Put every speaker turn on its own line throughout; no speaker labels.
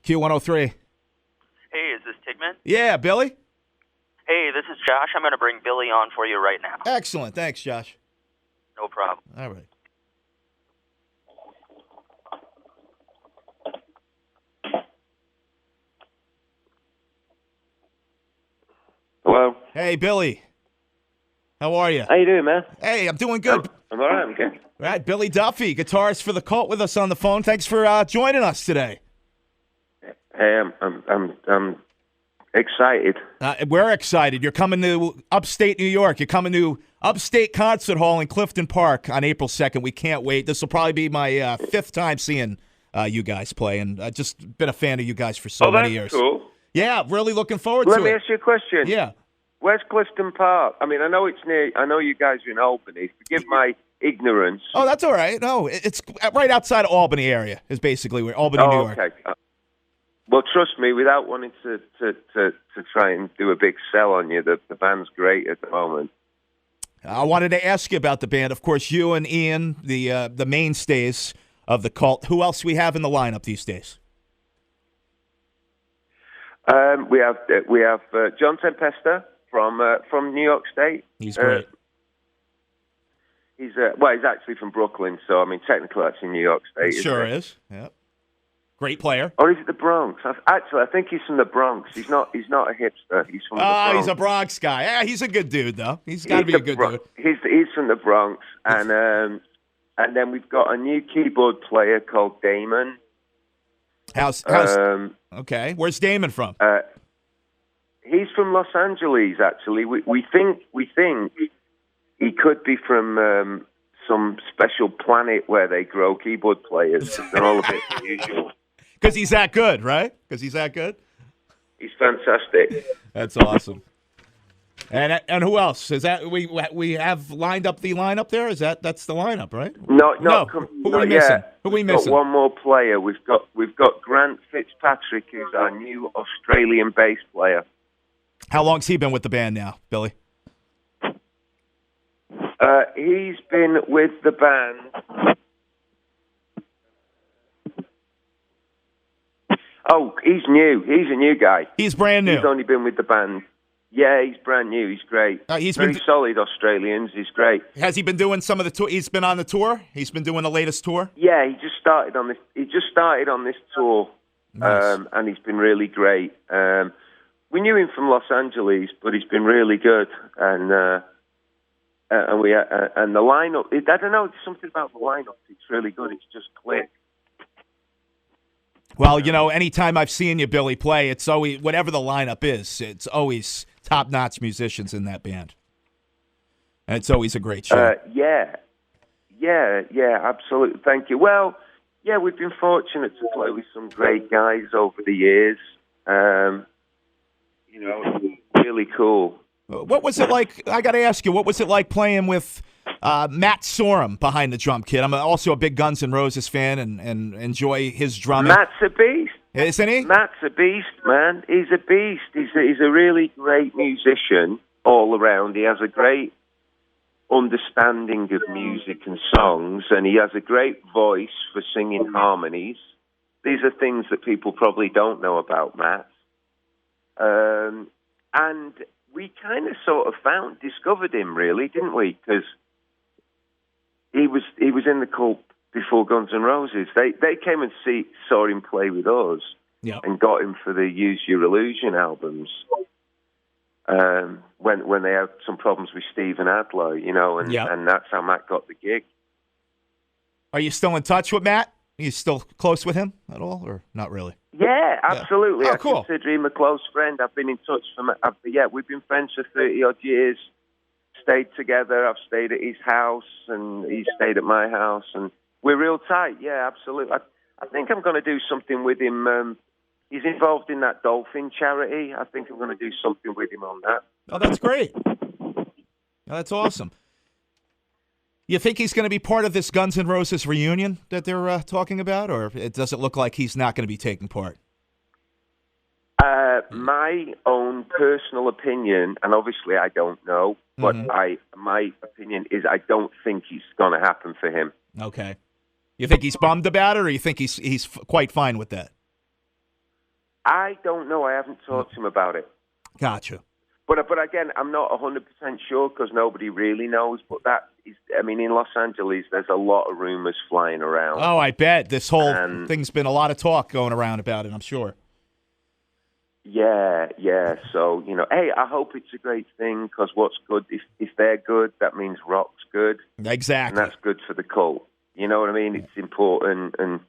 Q103.
Hey, is this Tigman?
Yeah, Billy?
Hey, this is Josh. I'm going to bring Billy on for you right now.
Excellent. Thanks, Josh.
No problem.
All right.
Hello.
Hey, Billy. How are you?
How you doing, man?
Hey, I'm doing good.
I'm all right. I'm good.
All right, Billy Duffy, guitarist for the Cult, with us on the phone. Thanks for joining us today.
Hey, I'm excited.
We're excited. You're coming to upstate New York. You're coming to Upstate Concert Hall in Clifton Park on April 2nd. We can't wait. This will probably be my fifth time seeing you guys play, and I've just been a fan of you guys for so many years.
Cool.
Yeah, really looking forward to it.
Let me ask you a question.
Yeah.
Where's Clifton Park? I mean, I know it's near. I know you guys are in Albany. Forgive my ignorance.
Oh, that's all right. No, it's right outside of Albany area is basically where Albany, New York.
Okay. Well, trust me, without wanting to try and do a big sell on you, the band's great at the moment.
I wanted to ask you about the band. Of course, you and Ian, the mainstays of the Cult. Who else we have in the lineup these days?
We have John Tempesta from New York State.
He's great.
He's actually from Brooklyn, so I mean, technically that's in New York State.
Sure is. Yeah. Great player.
Or is it the Bronx? I think he's from the Bronx. He's not a hipster. He's from the Bronx.
He's a Bronx guy. Yeah, he's a good dude, though. He's got to be a good dude.
He's from the Bronx, and then we've got a new keyboard player called Damon.
How's okay? Where's Damon from?
He's from Los Angeles, actually. We think he could be from some special planet where they grow keyboard players. They're all a bit unusual.
Because he's that good, right? Because he's that good?
He's fantastic.
That's awesome. And who else? Is that we have lined up the lineup there? That's the lineup, right?
No.
Who are we missing? Who are we missing?
Got one more player. We've got Grant Fitzpatrick, who's our new Australian bass player.
How long's he been with the band now, Billy?
He's been with the band. Oh, he's new. He's a new guy.
He's brand new.
He's only been with the band. Yeah, he's brand new. He's great. He's very solid Australians. He's great.
Has he been doing some of the tour? He's been on the tour? He's been doing the latest tour?
Yeah, he just started on this tour, nice. And he's been really great. We knew him from Los Angeles, but he's been really good. And the lineup. I don't know. It's something about the lineup. It's really good. It's just clicked.
Well, anytime I've seen you, Billy, play, it's always, whatever the lineup is, it's always top-notch musicians in that band. And it's always a great show.
Yeah, absolutely. Thank you. Well, yeah, we've been fortunate to play with some great guys over the years. Really cool.
What was it like? I got to ask you, what was it like playing with Matt Sorum behind the drum kit? I'm also a big Guns N' Roses fan and enjoy his drumming.
Matt's a beast.
Isn't he?
Matt's a beast, man. He's a beast. He's a really great musician all around. He has a great understanding of music and songs, and he has a great voice for singing harmonies. These are things that people probably don't know about Matt. And we kind of sort of discovered him, really, didn't we? Because he was in the Cult before Guns N' Roses. They came and saw him play with us, and got him for the Use Your Illusion albums. When they had some problems with Steven Adler, and that's how Matt got the gig.
Are you still in touch with Matt? Are you still close with him at all, or not really?
Yeah, absolutely.
Oh, cool.
I consider him a close friend. I've been in touch we've been friends for 30-odd years. Stayed together. I've stayed at his house, and he's stayed at my house, and we're real tight. Yeah, absolutely. I think I'm going to do something with him. He's involved in that dolphin charity. I think I'm going to do something with him on that.
Oh, that's great. Oh, that's awesome. You think he's going to be part of this Guns N' Roses reunion that they're talking about, or does it look like he's not going to be taking part?
My own personal opinion, and obviously I don't know, but my opinion is I don't think it's going to happen for him.
Okay. You think he's bummed about it, or you think he's quite fine with that?
I don't know. I haven't talked to him about it.
Gotcha.
But again, I'm not 100% sure because nobody really knows. But that is, I mean, in Los Angeles, there's a lot of rumors flying around.
Oh, I bet this whole thing's been a lot of talk going around about it, I'm sure.
Yeah. So, hey, I hope it's a great thing because what's good, if they're good, that means rock's good.
Exactly.
And that's good for the cult. You know what I mean? It's important and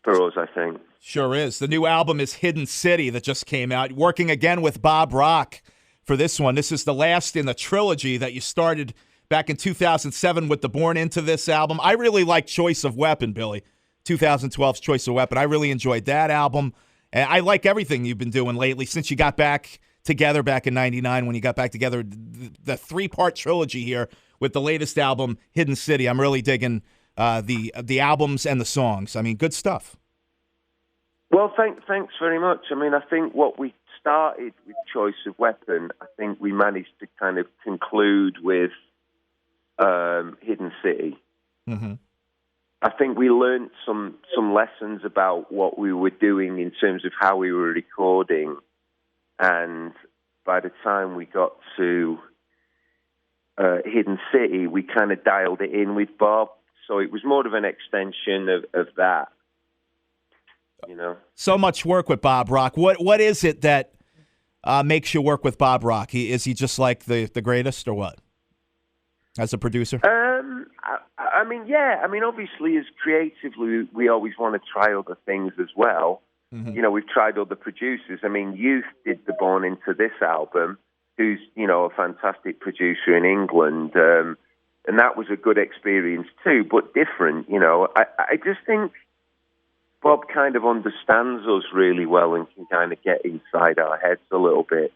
for us, I think.
Sure is. The new album is Hidden City that just came out. Working again with Bob Rock for this one. This is the last in the trilogy that you started back in 2007 with the Born Into This album. I really like Choice of Weapon, Billy. 2012's Choice of Weapon. I really enjoyed that album. And I like everything you've been doing lately since you got back together back in 99 when you got back together. The three-part trilogy here with the latest album, Hidden City. I'm really digging the albums and the songs. I mean, good stuff.
Well, thanks very much. I mean, I think what we started with Choice of Weapon, I think we managed to kind of conclude with Hidden City.
Mm-hmm.
I think we learned some lessons about what we were doing in terms of how we were recording. And by the time we got to Hidden City, we kind of dialed it in with Bob. So it was more of an extension of that.
So much work with Bob Rock. What is it that makes you work with Bob Rock? Is he just like the greatest, or what? As a producer?
I mean, yeah. I mean, obviously, as creatively, we always want to try other things as well.
Mm-hmm.
We've tried other producers. I mean, Youth did the Born Into This album, who's, a fantastic producer in England. And that was a good experience too, but different, I just think Bob kind of understands us really well and can kind of get inside our heads a little bit.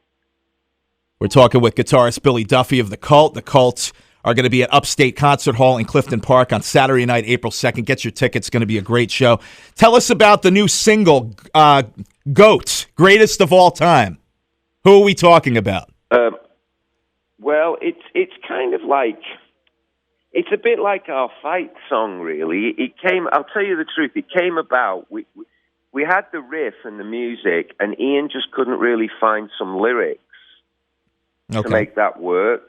We're talking with guitarist Billy Duffy of The Cult. The Cult are going to be at Upstate Concert Hall in Clifton Park on Saturday night, April 2nd. Get your tickets. It's going to be a great show. Tell us about the new single, GOAT, Greatest of All Time. Who are we talking about?
Well, it's kind of like... It's a bit like our fight song, really. I'll tell you the truth, it came about, we had the riff and the music, and Ian just couldn't really find some lyrics to make that work.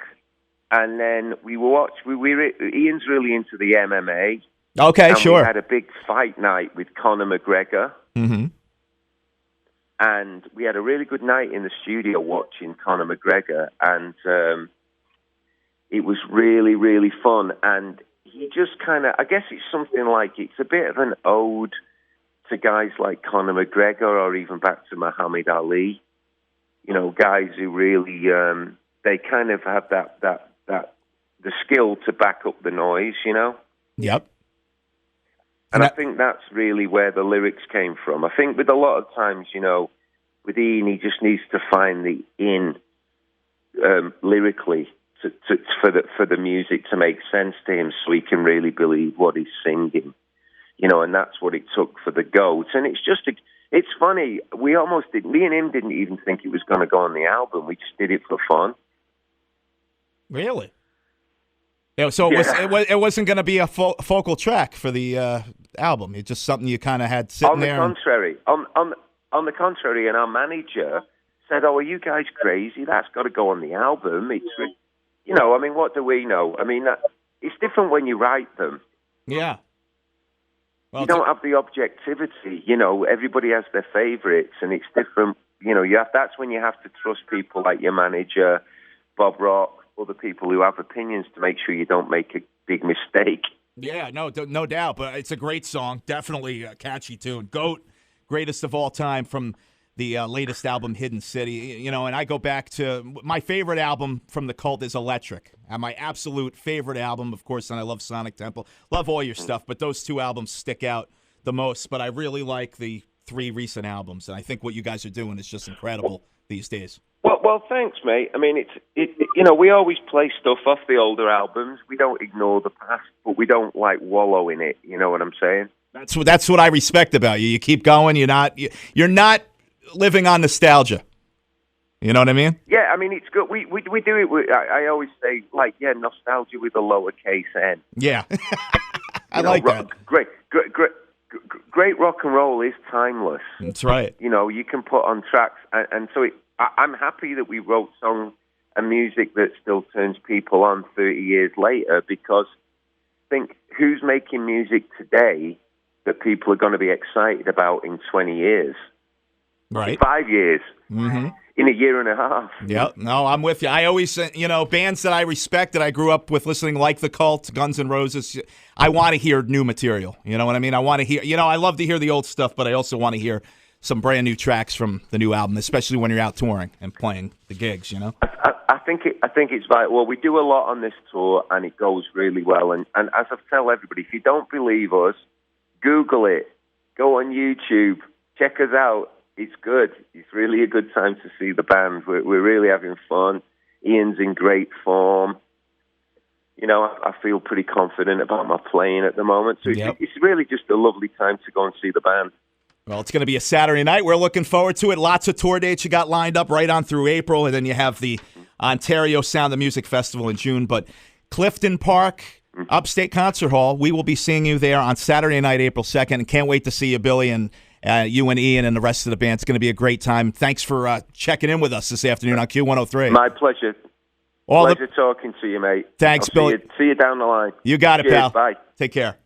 And then Ian's really into the MMA.
Okay, sure.
We had a big fight night with Conor McGregor.
Mm-hmm.
And we had a really good night in the studio watching Conor McGregor, and... it was really, really fun, and he just kind of, I guess it's something like, it's a bit of an ode to guys like Conor McGregor or even back to Muhammad Ali, guys who really, they kind of have the skill to back up the noise,
Yep.
And I think that's really where the lyrics came from. I think with a lot of times, with Ian, he just needs to find the in lyrically, for the music to make sense to him so he can really believe what he's singing, and that's what it took for the GOAT. And it's funny, me and him didn't even think it was going to go on the album. We just did it for fun.
Really? Yeah, so it wasn't going to be a focal track for the album. It's just something you kind of had sitting there.
On the contrary, and our manager said, "Oh, are you guys crazy? That's got to go on the album." I mean, what do we know? I mean, it's different when you write them.
Yeah. Well,
you don't have the objectivity. Everybody has their favorites, and it's different. That's when you have to trust people like your manager, Bob Rock, other people who have opinions to make sure you don't make a big mistake.
Yeah, no doubt. But it's a great song. Definitely a catchy tune. GOAT, Greatest of All Time from the latest album, Hidden City, and I go back to my favorite album from The Cult is Electric. My absolute favorite album, of course, and I love Sonic Temple. Love all your stuff, but those two albums stick out the most. But I really like the three recent albums, and I think what you guys are doing is just incredible these days.
Well, thanks, mate. I mean, we always play stuff off the older albums. We don't ignore the past, but we don't wallow in it. You know what I'm saying?
That's what I respect about you. You keep going. You're not living on nostalgia. You know what I mean?
Yeah, I mean, it's good. We do it. I always say, nostalgia with a lowercase n.
Yeah. I like that.
Great. great rock and roll is timeless.
That's right.
You know, you can put on tracks, and so I'm happy that we wrote songs and music that still turns people on 30 years later, because think who's making music today that people are going to be excited about in 20 years,
right?
5 years, in a year and a half.
Yeah, no, I'm with you. I always, bands that I respect that I grew up with listening, like The Cult, Guns N' Roses. I want to hear new material. You know what I mean? I want to hear. I love to hear the old stuff, but I also want to hear some brand new tracks from the new album, especially when you're out touring and playing the gigs.
I think it's vital. Well, we do a lot on this tour, and it goes really well. And as I tell everybody, if you don't believe us, Google it. Go on YouTube. Check us out. It's good. It's really a good time to see the band. We're really having fun. Ian's in great form. I feel pretty confident about my playing at the moment. So it's really just a lovely time to go and see the band.
Well, it's going to be a Saturday night. We're looking forward to it. Lots of tour dates you got lined up right on through April, and then you have the Ontario Sound of Music Festival in June. But Clifton Park, Upstate Concert Hall, we will be seeing you there on Saturday night, April 2nd. And can't wait to see you, Billy, and you and Ian and the rest of the band. It's going to be a great time. Thanks for checking in with us this afternoon on Q103.
My pleasure. Pleasure talking to you, mate.
Thanks, Billy.
See you down the line.
You got it,
Cheers,
pal.
Bye.
Take care.